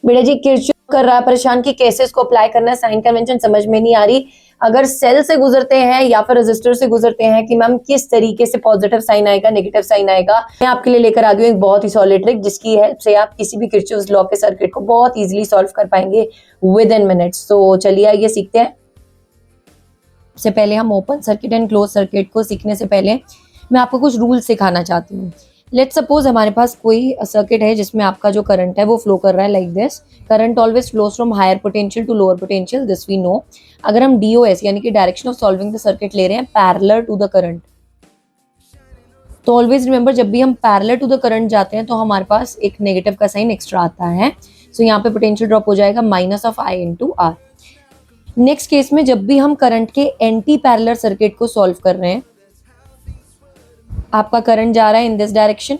बेटा जी किरचॉफ कर रहा है परेशान कि कैसे इसको अप्लाई करना है, साइन कन्वेंशन समझ में नहीं आ रही। अगर सेल से गुजरते हैं या फिर रजिस्टर से गुजरते हैं कि मैम किस तरीके से पॉजिटिव साइन आएगा, नेगेटिव साइन आएगा, मैं आपके लिए लेकर आ गई हूँ एक बहुत ही सॉलिड ट्रिक जिसकी हेल्प से आप किसी भी किरचॉफ लॉ के सर्किट को बहुत इजीली सॉल्व कर पाएंगे विद इन मिनट्स। तो चलिए आइए सीखते हैं। सबसे पहले हम open circuit and close circuit को सीखने से पहले मैं आपको कुछ रूल सिखाना चाहती हूँ। लेट्स सपोज हमारे पास कोई सर्किट है जिसमें आपका जो करंट है वो फ्लो कर रहा है like this. Current always flows from higher potential to lower potential, this we know. अगर हम DOS यानी कि direction of solving the circuit ले रहे हैं पैरेलल टू द करंट, तो ऑलवेज रिमेंबर जब भी हम पैरेलल टू द करंट जाते हैं तो हमारे पास एक नेगेटिव का साइन एक्स्ट्रा आता है। सो यहाँ पे पोटेंशियल ड्रॉप हो जाएगा -I × R। नेक्स्ट केस में जब भी हम करंट के एंटी पैरेलल सर्किट को सॉल्व कर रहे हैं, आपका करंट जा रहा है इन दिस डायरेक्शन,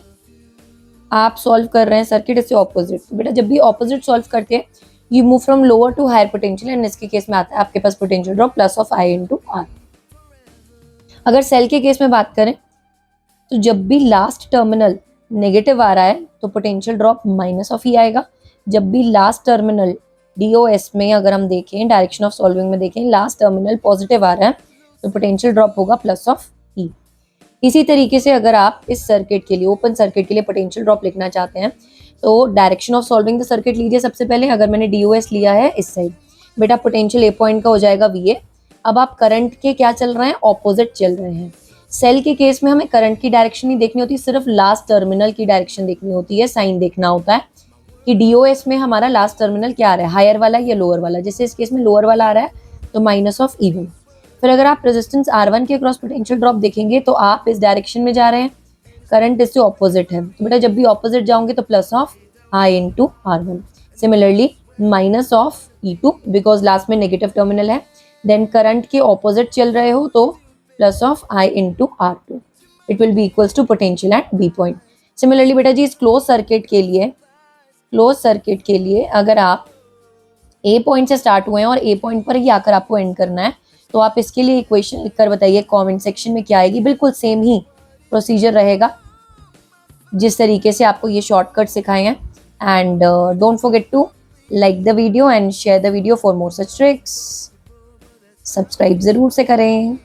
आप सॉल्व कर रहे हैं सर्किट इससे ऑपोजिट। बेटा जब भी ऑपोजिट सॉल्व करते हैं you move from lower to higher potential and इसके केस में आता है आपके पास पोटेंशियल ड्रॉप +I × R। अगर सेल के केस में बात करें तो जब भी लास्ट टर्मिनल नेगेटिव आ रहा है तो पोटेंशियल ड्रॉप -E आएगा। जब भी लास्ट टर्मिनल DOS में अगर हम देखें, डायरेक्शन ऑफ सॉल्विंग में देखें, लास्ट टर्मिनल पॉजिटिव आ रहा है तो पोटेंशियल ड्रॉप होगा +E। इसी तरीके से अगर आप इस सर्किट के लिए, ओपन सर्किट के लिए पोटेंशियल ड्रॉप लिखना चाहते हैं तो direction of solving the circuit लीजिए। सबसे पहले अगर मैंने DOS लिया है इस साइड, बेटा पोटेंशियल A पॉइंट का हो जाएगा VA। अब आप करंट के क्या चल रहे हैं, ऑपोजिट चल रहे हैं। सेल के केस में हमें करंट की डायरेक्शन नहीं देखनी होती, सिर्फ लास्ट टर्मिनल की डायरेक्शन देखनी होती है, साइन देखना होता है कि DOS में हमारा लास्ट टर्मिनल क्या आ रहा है, हायर वाला या लोअर वाला। जैसे इस केस में लोअर वाला आ रहा है तो -E1। फिर अगर आप रेजिस्टेंस R1 के अक्रॉस पोटेंशियल ड्रॉप देखेंगे तो आप इस डायरेक्शन में जा रहे हैं, करंट इससे ऑपोजिट है, तो बेटा जब भी ऑपोजिट जाओगे तो +I × R1। Similarly -E2 because last में नेगेटिव टर्मिनल है, देन करंट के ऑपोजिट चल रहे हो तो +I × R2। It will be equals to potential at B point. Similarly बेटा जी इस क्लोज सर्किट के लिए अगर आप A पॉइंट से स्टार्ट हुए हैं और A पॉइंट पर ही आकर आपको एंड करना है तो आप इसके लिए इक्वेशन लिखकर बताइए कमेंट सेक्शन में क्या आएगी। बिल्कुल सेम ही प्रोसीजर रहेगा जिस तरीके से आपको ये शॉर्टकट सिखाए हैं। And don't forget to like the video and share the video for more such tricks. Subscribe जरूर से करें।